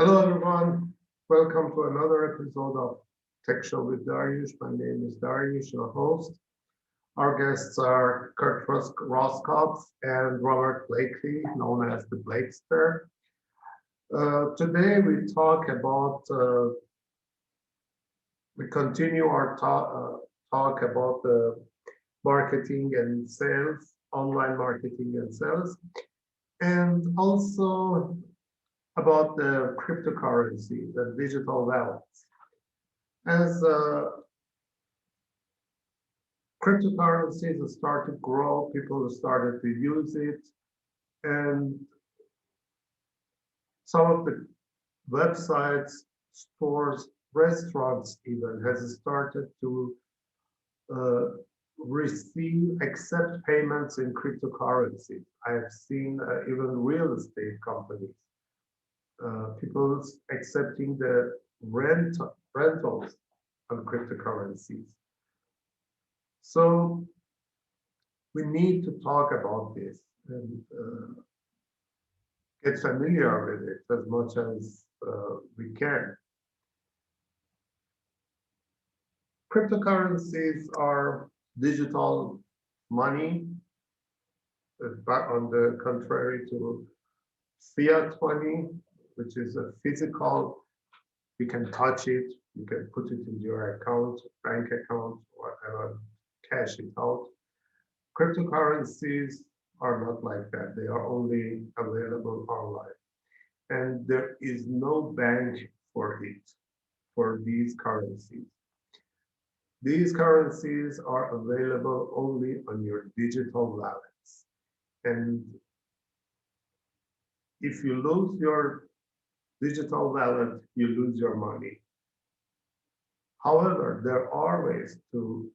Hello, everyone. Welcome to another episode of Tech Show with Daryoush. My name is Daryoush, your host. Our guests are Kurt Roskopf and Robert Blakely, known as the Blakester. Today, we continue our talk about the marketing and sales, online marketing and sales, and also about the cryptocurrency, the digital wallets. As cryptocurrencies started to grow, people started to use it, and some of the websites, stores, restaurants even has started to uh, accept payments in cryptocurrency. I have seen even real estate companies, people accepting the rentals on cryptocurrencies. So we need to talk about this and get familiar with it as much as we can. Cryptocurrencies are digital money, but on the contrary to fiat money, which is a physical, you can touch it, you can put it in your account, bank account, whatever, cash it out. Cryptocurrencies are not like that. They are only available online. And there is no bank for it, for these currencies. These currencies are available only on your digital wallets. And if you lose your digital wallet, you lose your money. However, there are ways to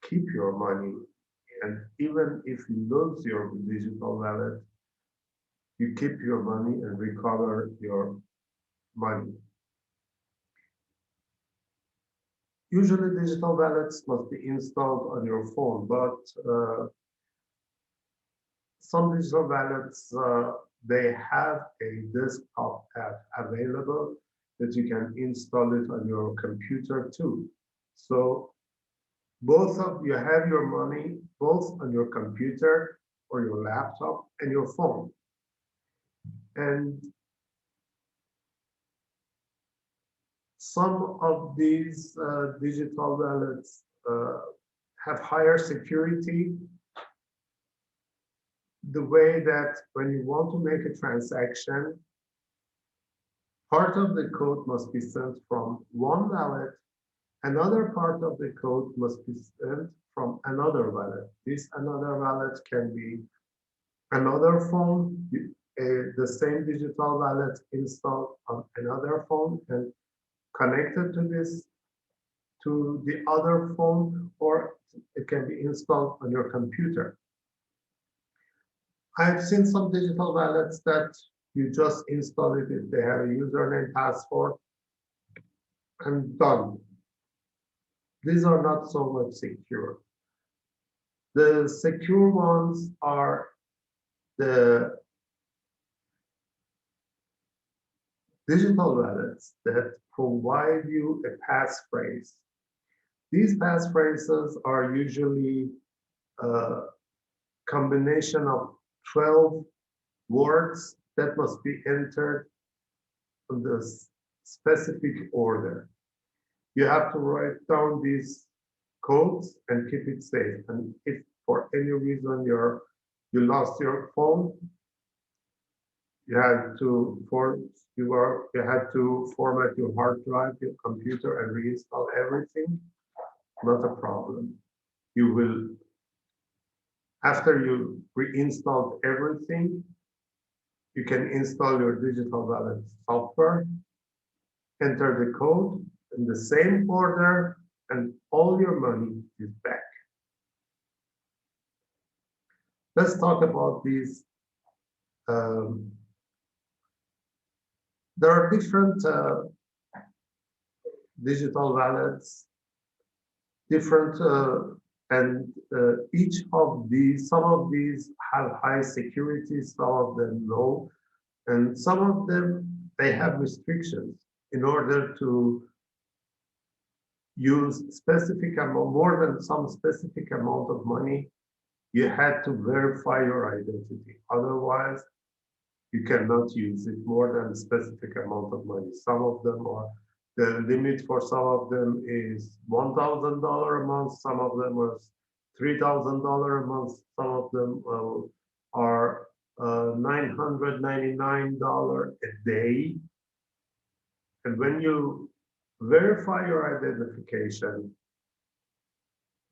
keep your money. And even if you lose your digital wallet, you keep your money and recover your money. Usually digital wallets must be installed on your phone, but some digital wallets, they have a desktop app available that you can install it on your computer too. So you have your money both on your computer or your laptop and your phone. And some of these digital wallets have higher security, the way that when you want to make a transaction, part of the code must be sent from one wallet, another part of the code must be sent from another wallet. This another wallet can be another phone, the same digital wallet installed on another phone and connected to the other phone, or it can be installed on your computer. I've seen some digital wallets that you just install it if they have a username, password, and done. These are not so much secure. The secure ones are the digital wallets that provide you a passphrase. These passphrases are usually a combination of 12 words that must be entered in the specific order. You have to write down these codes and keep it safe. And if for any reason you lost your phone, you had to format your hard drive, your computer, and reinstall everything. Not a problem. You will, after you reinstalled everything, you can install your digital wallet software, enter the code in the same order, and all your money is back. Let's talk about these. There are different digital wallets, different, and each of these, some of these have high security, some of them low, and some of them they have restrictions in order to use specific amount, more than some specific amount of money, you had to verify your identity. Otherwise, you cannot use it more than a specific amount of money. Some of them are, the limit for some of them is $1,000 a month. Some of them are $3,000 a month. Some of them are $999 a day. And when you verify your identification,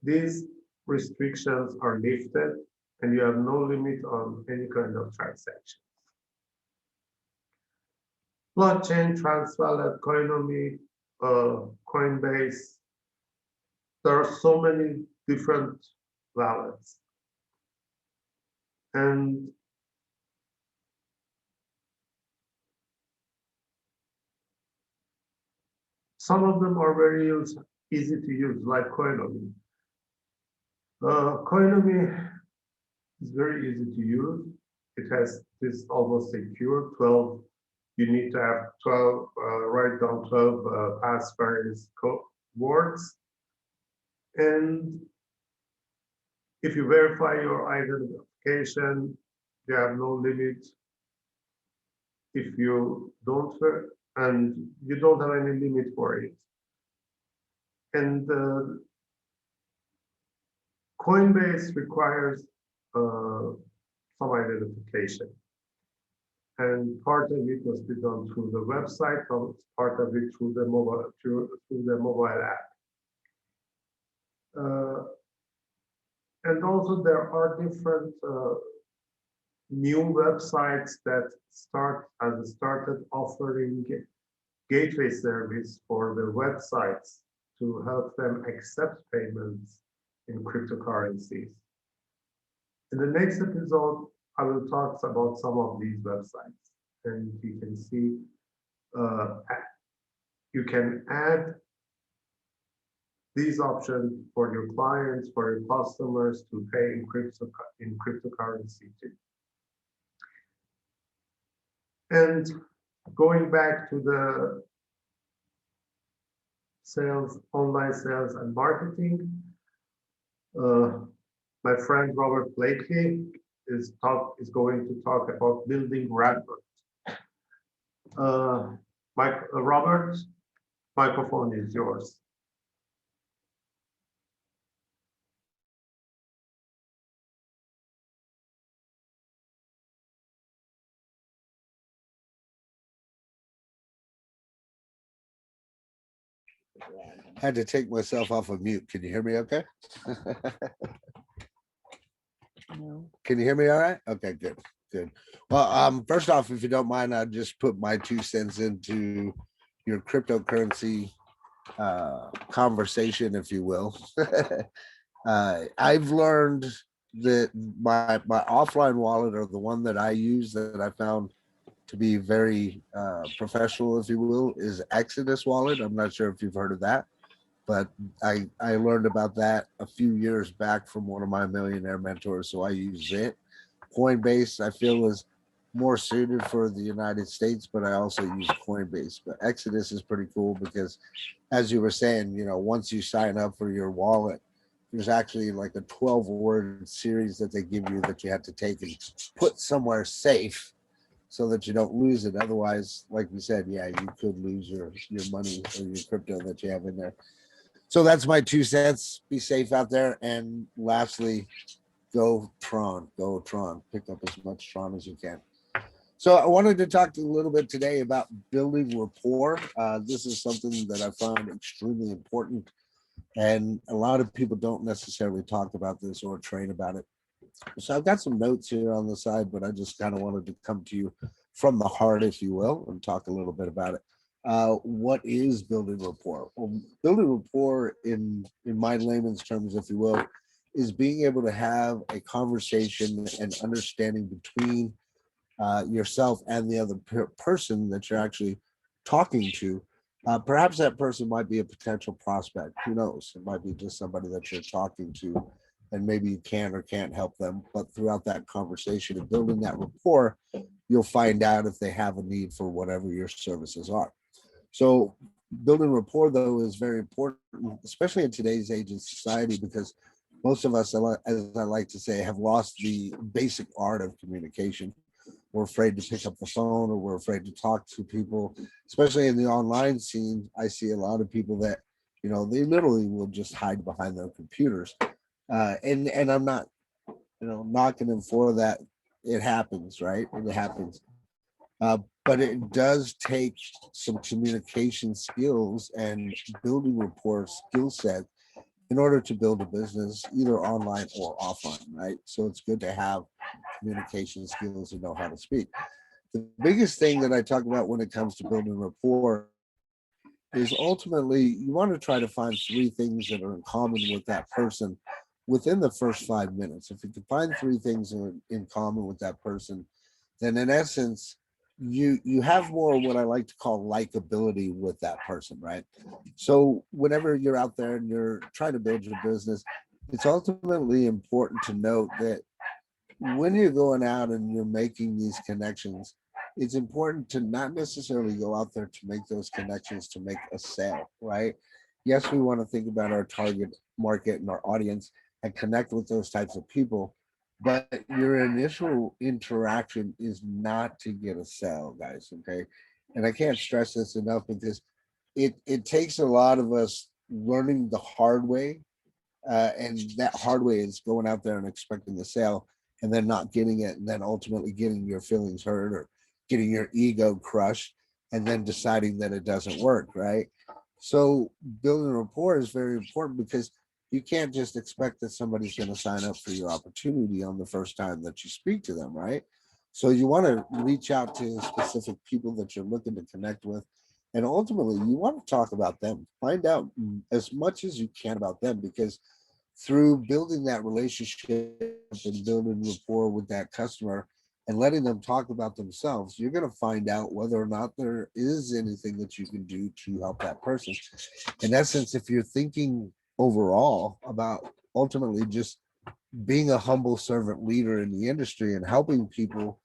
these restrictions are lifted and you have no limit on any kind of transaction. Blockchain, TransWallet, Coinomi, Coinbase, there are so many different wallets. And some of them are very easy to use, like Coinomi. Coinomi is very easy to use. It has this almost secure 12. You need to have 12, write down 12 passphrase words. And if you verify your identification, you have no limit. If you don't, and you don't have any limit for it. And Coinbase requires some identification. And part of it must be done through the website, part of it through the mobile app. And also there are different new websites that started offering gateway service for the websites to help them accept payments in cryptocurrencies. In the next episode, I will talk about some of these websites, and you can see you can add these options for your clients, for your customers to pay in cryptocurrency too. And going back to the sales, online sales and marketing, my friend Robert Blakely is going to talk about building rapport. Robert, microphone is yours. I had to take myself off of mute. Can you hear me okay? No. Can you hear me all right? Okay, good, good. Well, first off, if you don't mind, I'll just put my 2 cents into your cryptocurrency conversation, if you will. I've learned that my offline wallet, or the one that I use that I found to be very professional, if you will, is Exodus wallet. I'm not sure if you've heard of that, but I learned about that a few years back from one of my millionaire mentors, so I use it. Coinbase, I feel, is more suited for the United States, but I also use Coinbase. But Exodus is pretty cool because, as you were saying, you know, once you sign up for your wallet, there's actually like a 12-word series that they give you that you have to take and put somewhere safe so that you don't lose it. Otherwise, like we said, yeah, you could lose your money or your crypto that you have in there. So that's my 2 cents. Be safe out there. And lastly, go Tron. Go Tron. Pick up as much Tron as you can. So I wanted to talk to you a little bit today about building rapport. This is something that I find extremely important. And a lot of people don't necessarily talk about this or train about it. So I've got some notes here on the side, but I just kind of wanted to come to you from the heart, if you will, and talk a little bit about it. What is building rapport? Well, building rapport in my layman's terms, if you will, is being able to have a conversation and understanding between yourself and the other person that you're actually talking to. Perhaps that person might be a potential prospect. Who knows? It might be just somebody that you're talking to and maybe you can or can't help them. But throughout that conversation and building that rapport, you'll find out if they have a need for whatever your services are. So building rapport though is very important, especially in today's age of society, because most of us, as I like to say, have lost the basic art of communication. We're afraid to pick up the phone, or we're afraid to talk to people, especially in the online scene. I see a lot of people that, they literally will just hide behind their computers. And I'm not, knocking them for that. It happens, right? It happens. But it does take some communication skills and building rapport skill set in order to build a business, either online or offline, right? So it's good to have communication skills and know how to speak. The biggest thing that I talk about when it comes to building rapport is ultimately you want to try to find three things that are in common with that person within the first 5 minutes. If you can find three things in common with that person, then in essence, you have more what I like to call likability with that person, right? So whenever you're out there and you're trying to build your business, it's ultimately important to note that when you're going out and you're making these connections, it's important to not necessarily go out there to make those connections to make a sale, right? Yes, we want to think about our target market and our audience and connect with those types of people. But your initial interaction is not to get a sale, guys. Okay. And I can't stress this enough because it takes a lot of us learning the hard way, and that hard way is going out there and expecting the sale and then not getting it, and then ultimately getting your feelings hurt or getting your ego crushed, and then deciding that it doesn't work, right? So building rapport is very important because you can't just expect that somebody's going to sign up for your opportunity on the first time that you speak to them, right? So you want to reach out to specific people that you're looking to connect with, and ultimately you want to talk about them, find out as much as you can about them, because through building that relationship and building rapport with that customer and letting them talk about themselves, you're going to find out whether or not there is anything that you can do to help that person. In essence, if you're thinking overall about ultimately just being a humble servant leader in the industry and helping people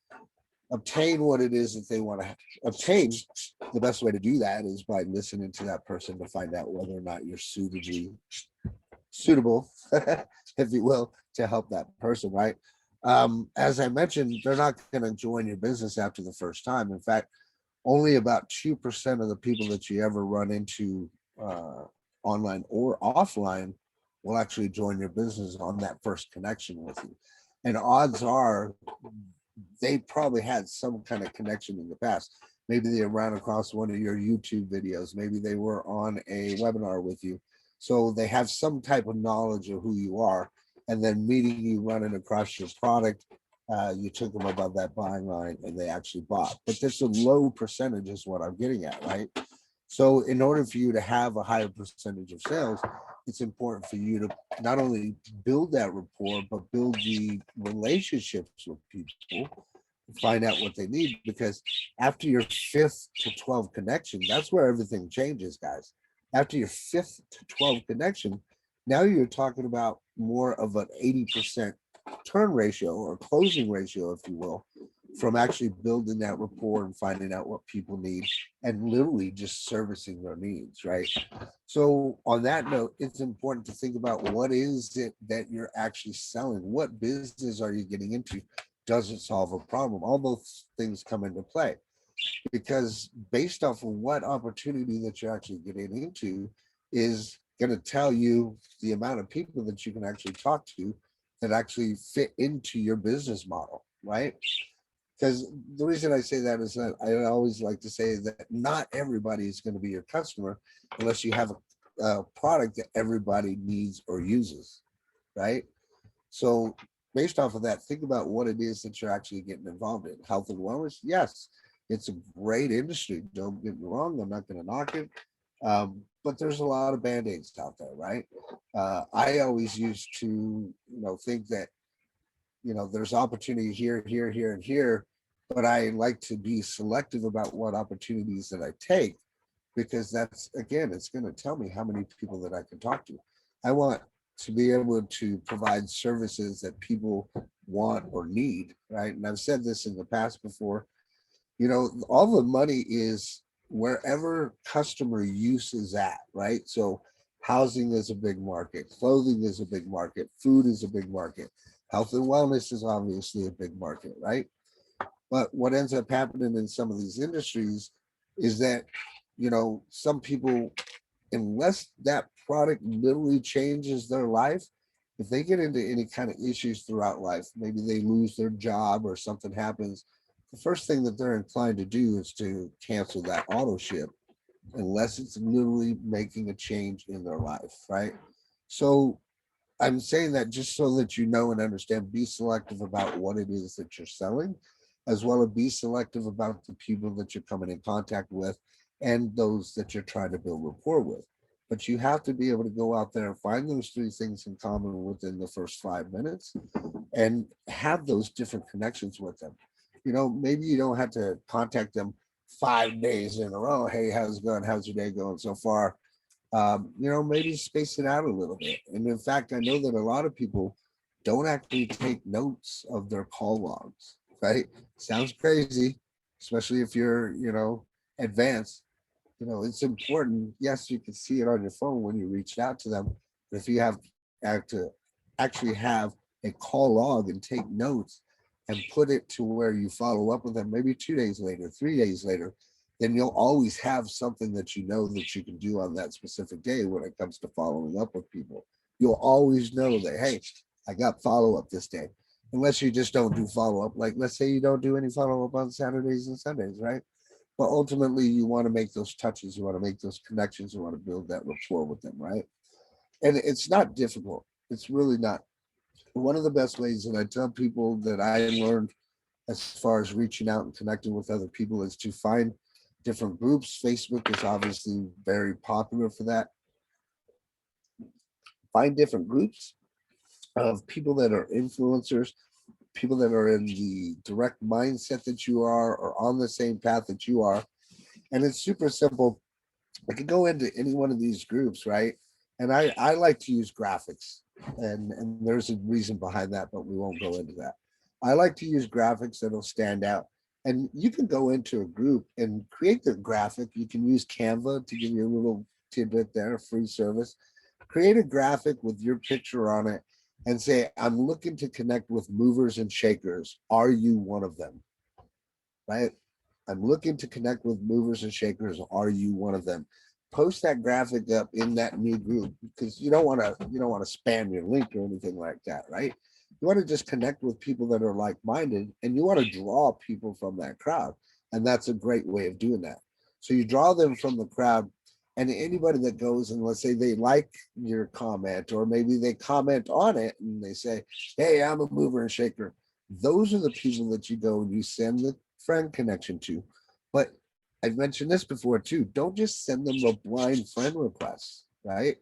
obtain what it is that they want to obtain, the best way to do that is by listening to that person to find out whether or not you're suitable, if you will, to help that person, right? As I mentioned, they're not going to join your business after the first time. In fact, only about 2% of the people that you ever run into, uh, online or offline, will actually join your business on that first connection with you. And odds are they probably had some kind of connection in the past. Maybe they ran across one of your YouTube videos. Maybe they were on a webinar with you. So they have some type of knowledge of who you are. And then meeting you running across your product, you took them above that buying line and they actually bought. But that's a low percentage, is what I'm getting at, right? So in order for you to have a higher percentage of sales, it's important for you to not only build that rapport, but build the relationships with people, find out what they need. Because after your fifth to 12 connection, that's where everything changes, guys. After your fifth to 12 connection, now you're talking about more of an 80% turn ratio or closing ratio, if you will, from actually building that rapport and finding out what people need and literally just servicing their needs, right? So on that note, it's important to think about what is it that you're actually selling? What business are you getting into? Does it solve a problem? All those things come into play, because based off of what opportunity that you're actually getting into is going to tell you the amount of people that you can actually talk to that actually fit into your business model, right? Because the reason I say that is that I always like to say that not everybody is going to be your customer unless you have a product that everybody needs or uses, right? So based off of that, think about what it is that you're actually getting involved in. Health and wellness, yes, it's a great industry. Don't get me wrong, I'm not going to knock it. But there's a lot of band-aids out there, right? I always used to, think that there's opportunity here, here, here, and here, but I like to be selective about what opportunities that I take, because that's, again, it's going to tell me how many people that I can talk to. I want to be able to provide services that people want or need, right? And I've said this in the past before, all the money is wherever customer use is at, right? So housing is a big market, clothing is a big market, food is a big market, health and wellness is obviously a big market, right? But what ends up happening in some of these industries is that, some people, unless that product literally changes their life, if they get into any kind of issues throughout life, maybe they lose their job or something happens, the first thing that they're inclined to do is to cancel that auto ship unless it's literally making a change in their life, right? So I'm saying that just so that you know and understand, be selective about what it is that you're selling, as well as be selective about the people that you're coming in contact with and those that you're trying to build rapport with. But you have to be able to go out there and find those three things in common within the first 5 minutes and have those different connections with them. Maybe you don't have to contact them 5 days in a row. Hey, how's it going? How's your day going so far? Maybe space it out a little bit. And in fact, I know that a lot of people don't actually take notes of their call logs, right? Sounds crazy, especially if you're, advanced. It's important. Yes, you can see it on your phone when you reached out to them. But if you have to actually have a call log and take notes and put it to where you follow up with them maybe 2 days later, 3 days later, then you'll always have something that that you can do on that specific day when it comes to following up with people. You'll always know that, hey, I got follow up this day. Unless you just don't do follow up. Like, let's say you don't do any follow up on Saturdays and Sundays, right? But ultimately, you want to make those touches, you want to make those connections, you want to build that rapport with them, right? And it's not difficult. It's really not. One of the best ways that I tell people that I learned as far as reaching out and connecting with other people is to find different groups. Facebook is obviously very popular for that. Find different groups of people that are influencers, people that are in the direct mindset that you are or on the same path that you are. And it's super simple. I could go into any one of these groups, right? And I like to use graphics, and there's a reason behind that, but we won't go into that. I like to use graphics that'll stand out. And you can go into a group and create the graphic. You can use Canva to give you a little tidbit there, free service. Create a graphic with your picture on it and say, I'm looking to connect with movers and shakers. Are you one of them? Right? I'm looking to connect with movers and shakers. Are you one of them? Post that graphic up in that new group because you don't want to spam your link or anything like that, right? You want to just connect with people that are like-minded and you want to draw people from that crowd. And that's a great way of doing that. So you draw them from the crowd, and anybody that goes and let's say they like your comment or maybe they comment on it and they say, hey, I'm a mover and shaker. Those are the people that you go and you send the friend connection to. But I've mentioned this before too. Don't just send them a blind friend request, right?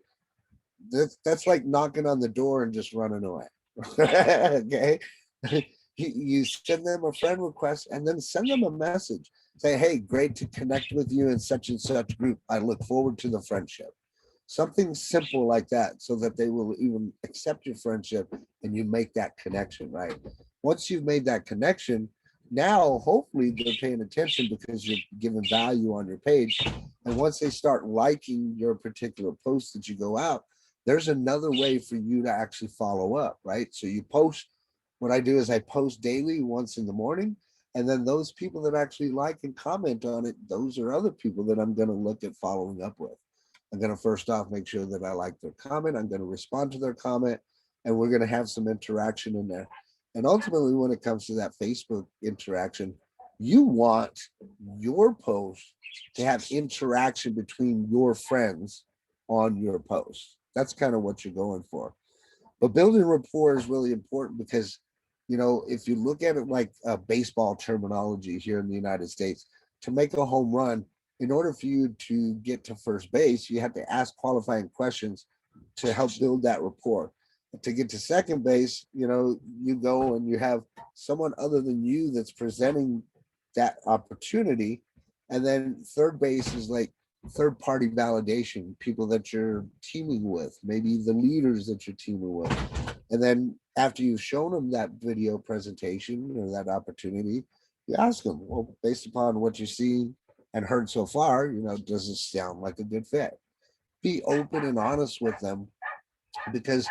That's like knocking on the door and just running away. Okay. You send them a friend request and then send them a message. Say, hey, great to connect with you in such and such group. I look forward to the friendship. Something simple like that so that they will even accept your friendship and you make that connection, right? Once you've made that connection, now hopefully they're paying attention because you're giving value on your page. And once they start liking your particular post that you go out, there's another way for you to actually follow up, right? So you post, what I do is I post daily once in the morning. And then those people that actually like and comment on it, those are other people that I'm going to look at following up with. I'm going to first off make sure that I like their comment. I'm going to respond to their comment, and we're going to have some interaction in there. And ultimately, when it comes to that Facebook interaction, you want your post to have interaction between your friends on your post. That's kind of what you're going for. But building rapport is really important because, if you look at it like a baseball terminology here in the United States, to make a home run, in order for you to get to first base, you have to ask qualifying questions to help build that rapport. To get to second base, you go and you have someone other than you that's presenting that opportunity. And then third base is like third party validation, people that you're teaming with, maybe the leaders that you're teaming with. And then after you've shown them that video presentation or that opportunity, you ask them, well, based upon what you've seen and heard so far, does it sound like a good fit? Be open and honest with them, because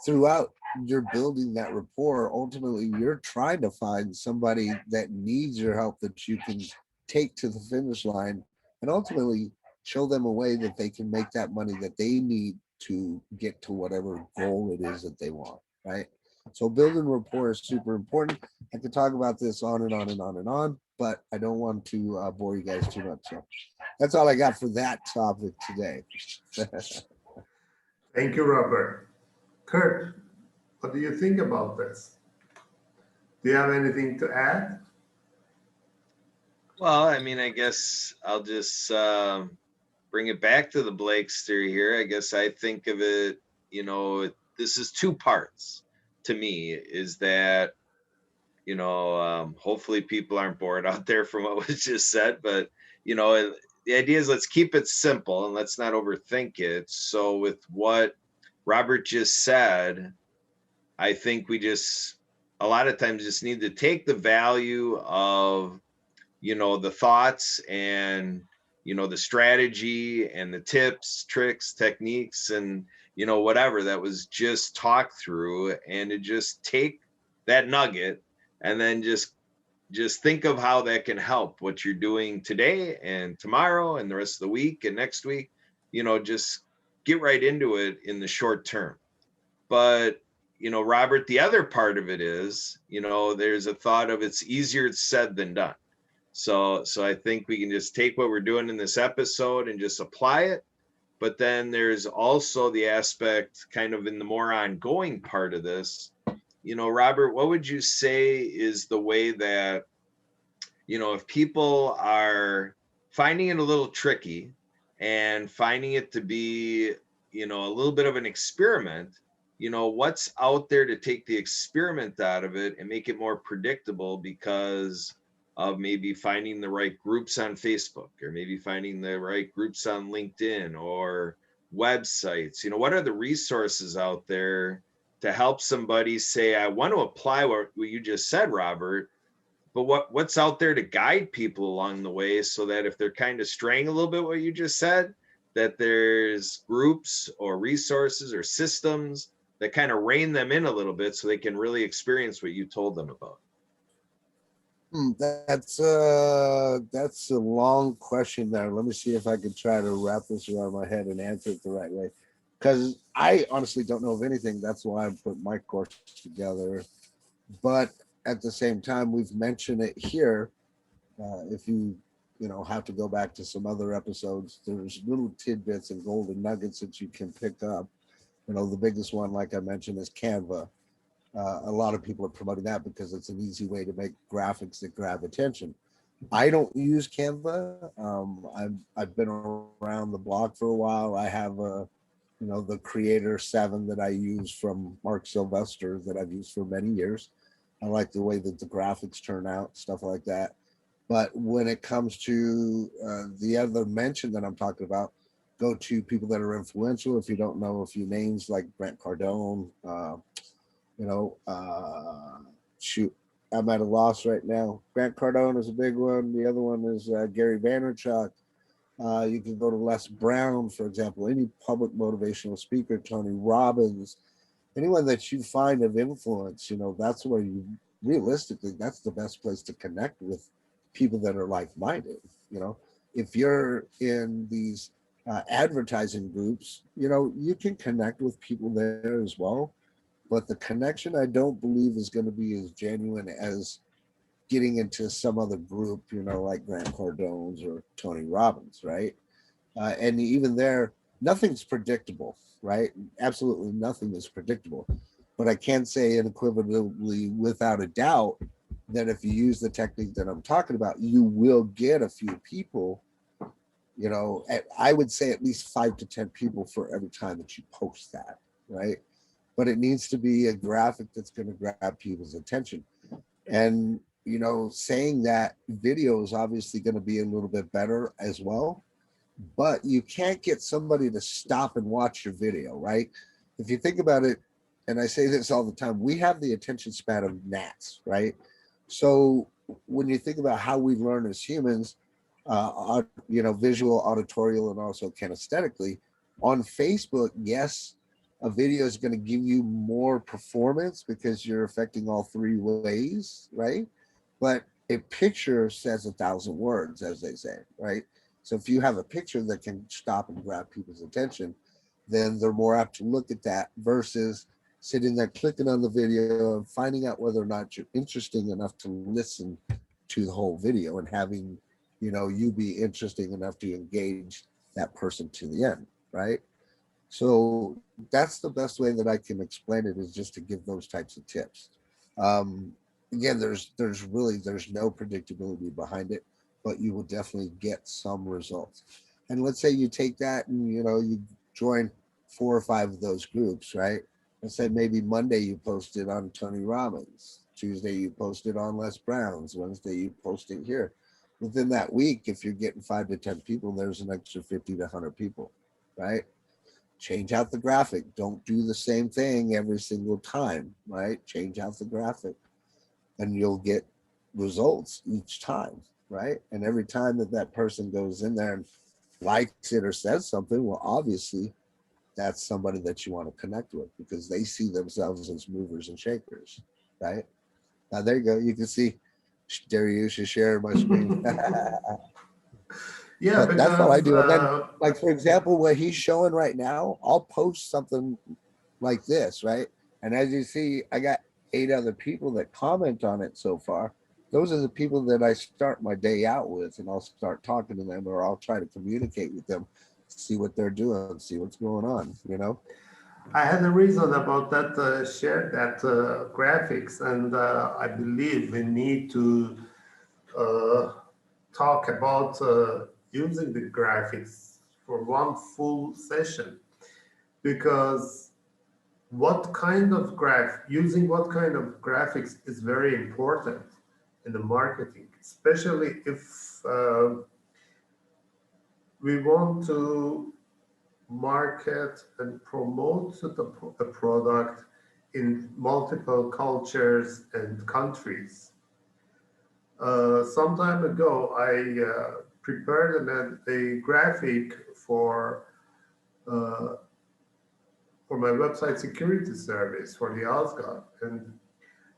throughout you're building that rapport, ultimately you're trying to find somebody that needs your help that you can take to the finish line, and ultimately show them a way that they can make that money that they need to get to whatever goal it is that they want, right? So building rapport is super important. I could talk about this on and on and on and on, but I don't want to bore you guys too much. So that's all I got for that topic today. Thank you, Robert. Kurt, what do you think about this? Do you have anything to add? Well, I mean, I guess I'll just bring it back to the Blake's theory here. I guess I think of it, this is two parts to me, is that, hopefully people aren't bored out there from what was just said, but, the idea is let's keep it simple and let's not overthink it. So with what Robert just said, I think we just, a lot of times just need to take the value of, the thoughts and the strategy and the tips, tricks, techniques, and whatever that was just talked through, and to just take that nugget and then just think of how that can help what you're doing today and tomorrow and the rest of the week and next week. Just get right into it in the short term. But Robert, the other part of it is, there's a thought of it's easier said than done. So I think we can just take what we're doing in this episode and just apply it. But then there's also the aspect kind of in the more ongoing part of this. Robert, what would you say is the way that, if people are finding it a little tricky and finding it to be, a little bit of an experiment, what's out there to take the experiment out of it and make it more predictable, because of maybe finding the right groups on Facebook, or maybe finding the right groups on LinkedIn or websites? What are the resources out there to help somebody say, I want to apply what you just said, Robert, but what's out there to guide people along the way, so that if they're kind of straying a little bit what you just said, that there's groups or resources or systems that kind of rein them in a little bit so they can really experience what you told them about? That's a long question there. Let me see if I can try to wrap this around my head and answer it the right way, because I honestly don't know of anything. That's why I put my course together. But at the same time, we've mentioned it here. If you have to go back to some other episodes, there's little tidbits and golden nuggets that you can pick up. The biggest one, like I mentioned, is Canva. A lot of people are promoting that because it's an easy way to make graphics that grab attention. I don't use Canva. I've been around the block for a while. I have the Creator 7 that I use from Mark Sylvester that I've used for many years. I like the way that the graphics turn out, stuff like that. But when it comes to the other mention that I'm talking about, go to people that are influential. If you don't know a few names like Grant Cardone, shoot, I'm at a loss right now. Grant Cardone is a big one. The other one is Gary Vaynerchuk. You can go to Les Brown, for example, any public motivational speaker, Tony Robbins, anyone that you find of influence, that's where realistically, that's the best place to connect with people that are like-minded. If you're in these advertising groups, you can connect with people there as well. But the connection, I don't believe, is going to be as genuine as getting into some other group, like Grant Cardone's or Tony Robbins, right? And even there, nothing's predictable, right? Absolutely nothing is predictable. But I can say unequivocally, without a doubt, that if you use the technique that I'm talking about, you will get a few people, I would say at least 5 to 10 people for every time that you post that, right? But it needs to be a graphic that's going to grab people's attention. And, saying that video is obviously going to be a little bit better as well. but you can't get somebody to stop and watch your video, right? If you think about it, and I say this all the time, we have the attention span of gnats, right? So when you think about how we learn as humans, visual, auditorial, and also kinesthetically, on Facebook, yes, a video is going to give you more performance because you're affecting all three ways, right? But a picture says 1,000 words, as they say, right? So if you have a picture that can stop and grab people's attention, then they're more apt to look at that versus sitting there clicking on the video and finding out whether or not you're interesting enough to listen to the whole video and having, you be interesting enough to engage that person to the end, right? So that's the best way that I can explain it, is just to give those types of tips. Um, Again, there's no predictability behind it, but you will definitely get some results. And let's say you take that and you join 4 or 5 of those groups, right? And say maybe Monday you posted on Tony Robbins, Tuesday you posted on Les Brown's, Wednesday you posted here. Within that week, if you're getting 5 to 10 people, there's an extra 50 to 100 people, right? Change out the graphic. Don't do the same thing every single time, right? Change out the graphic and you'll get results each time, right? And every time that that person goes in there and likes it or says something, well, obviously that's somebody that you want to connect with because they see themselves as movers and shakers, right? Now, there you go. You can see Daryoush is sharing my screen. Yeah, But that's what I because do. And then, like, for example, what he's showing right now, I'll post something like this, right? And as you see, I got 8 other people that comment on it so far. Those are the people that I start my day out with, and I'll start talking to them, or I'll try to communicate with them, see what they're doing, see what's going on. I had a reason about that, share that graphics, and I believe we need to uh, talk about using the graphics for one full session, because using what kind of graphics is very important in the marketing, especially if we want to market and promote the product in multiple cultures and countries. Some time ago, I prepared a graphic uh, for my website security service for the Oscar, and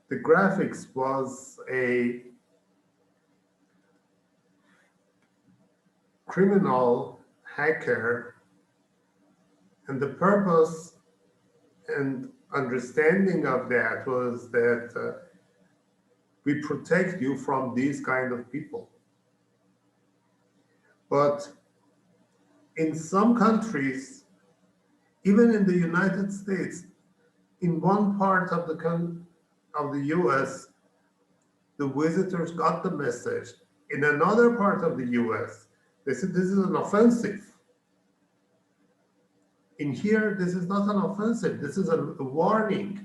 the graphics was a criminal hacker, and the purpose and understanding of that was that we protect you from these kind of people. But in some countries, even in the United States, in one part of the US, the visitors got the message. In another part of the US, they said this is an offensive. In here, this is not an offensive, this is a warning.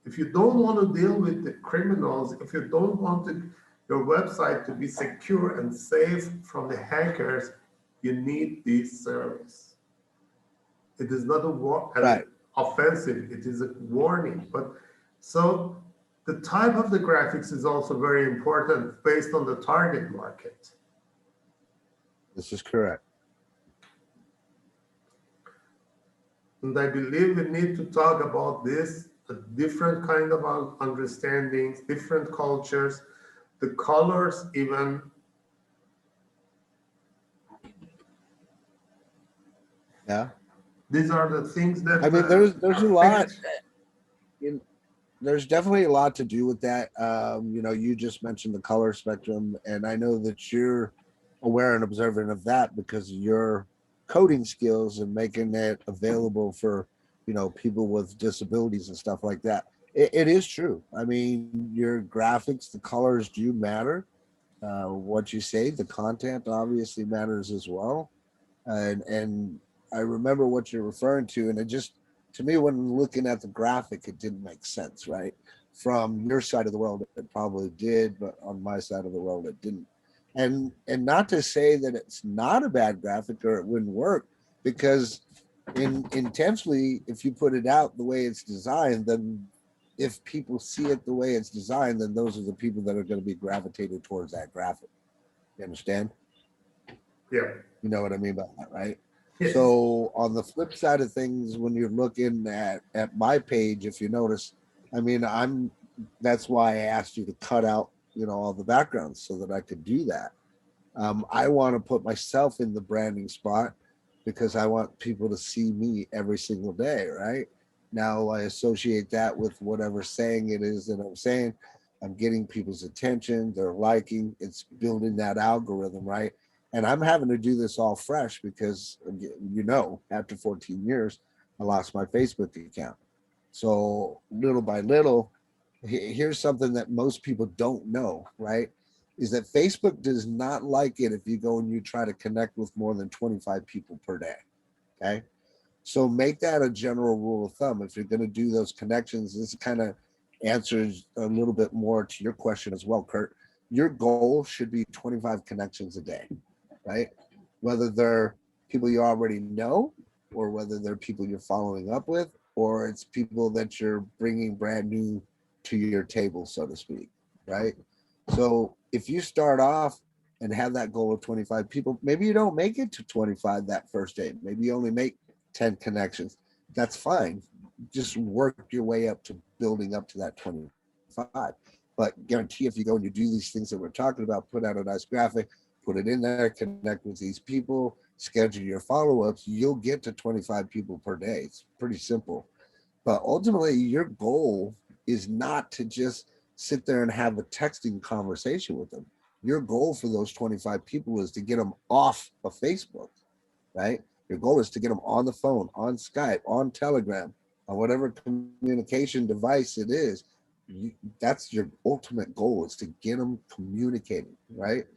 If you don't want to deal with the criminals, if you don't want your website to be secure and safe from the hackers, you need this service. It is not an Right. offensive, it is a warning. But so the type of the graphics is also very important based on the target market. This is correct. And I believe we need to talk about this, a different kind of understandings, different cultures, the colors even. Yeah. These are the things that I mean, there's a lot. affect. There's definitely a lot to do with that. You just mentioned the color spectrum, and I know that you're aware and observant of that because of your coding skills and making it available for, people with disabilities and stuff like that. It is true. I mean, your graphics, the colors do matter. What you say, the content obviously matters as well. And I remember what you're referring to, and it just, to me, when looking at the graphic, it didn't make sense, right? From your side of the world, it probably did, but on my side of the world, it didn't. And not to say that it's not a bad graphic or it wouldn't work, because intentionally, if you put it out the way it's designed, then if people see it the way it's designed, then those are the people that are going to be gravitated towards that graphic. You understand? Yeah. You know what I mean by that, right? Yes. So on the flip side of things, when you're looking at my page, if you notice, I mean, that's why I asked you to cut out, all the backgrounds so that I could do that. I want to put myself in the branding spot because I want people to see me every single day, right? Now I associate that with whatever saying it is that I'm saying. I'm getting people's attention, they're liking, it's building that algorithm, right? And I'm having to do this all fresh because, after 14 years, I lost my Facebook account. So little by little, here's something that most people don't know, right? Is that Facebook does not like it if you go and you try to connect with more than 25 people per day. Okay. So make that a general rule of thumb. If you're going to do those connections, this kind of answers a little bit more to your question as well, Kurt. Your goal should be 25 connections a day, right? Whether they're people you already know, or whether they're people you're following up with, or it's people that you're bringing brand new to your table, so to speak, right? So if you start off and have that goal of 25 people, maybe you don't make it to 25 that first day. Maybe you only make 10 connections. That's fine. Just work your way up to building up to that 25. But guarantee if you go and you do these things that we're talking about, put out a nice graphic, put it in there, connect with these people, schedule your follow-ups, you'll get to 25 people per day. It's pretty simple. But ultimately, your goal is not to just sit there and have a texting conversation with them. Your goal for those 25 people is to get them off of Facebook, right? Your goal is to get them on the phone, on Skype, on Telegram, on whatever communication device it is. That's your ultimate goal, is to get them communicating, right?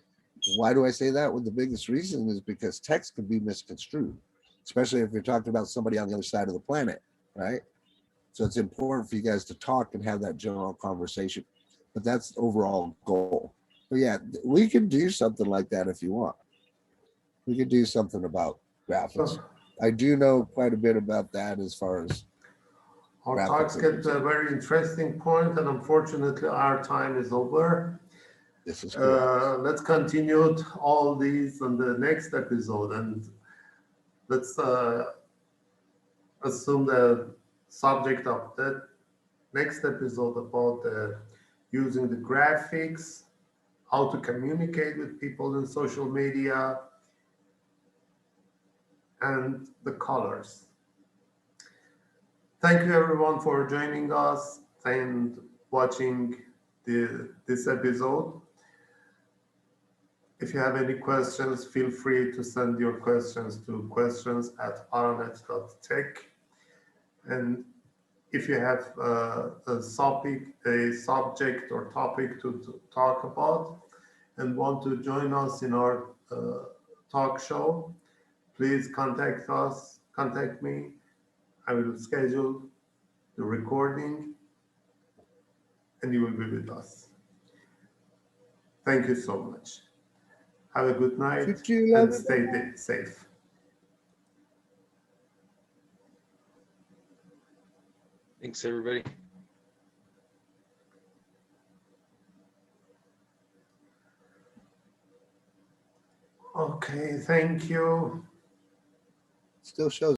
Why do I say that? Well, the biggest reason is because text can be misconstrued, especially if you're talking about somebody on the other side of the planet, right? So it's important for you guys to talk and have that general conversation. But that's the overall goal. But yeah, we can do something like that if you want. We could do something about graphics. I do know quite a bit about that as far as Our talks get to a very interesting point, and unfortunately, our time is over. This is correct. Let's continue all these on the next episode, and let's assume the subject of that next episode about using the graphics, how to communicate with people in social media, and the colors. Thank you everyone for joining us and watching this episode. If you have any questions, feel free to send your questions to questions@paranet.tech. And if you have a subject or topic to talk about and want to join us in our talk show, please contact me. I will schedule the recording and you will be with us. Thank you so much. Have a good night and stay safe. Thanks, everybody. Okay, thank you. Still shows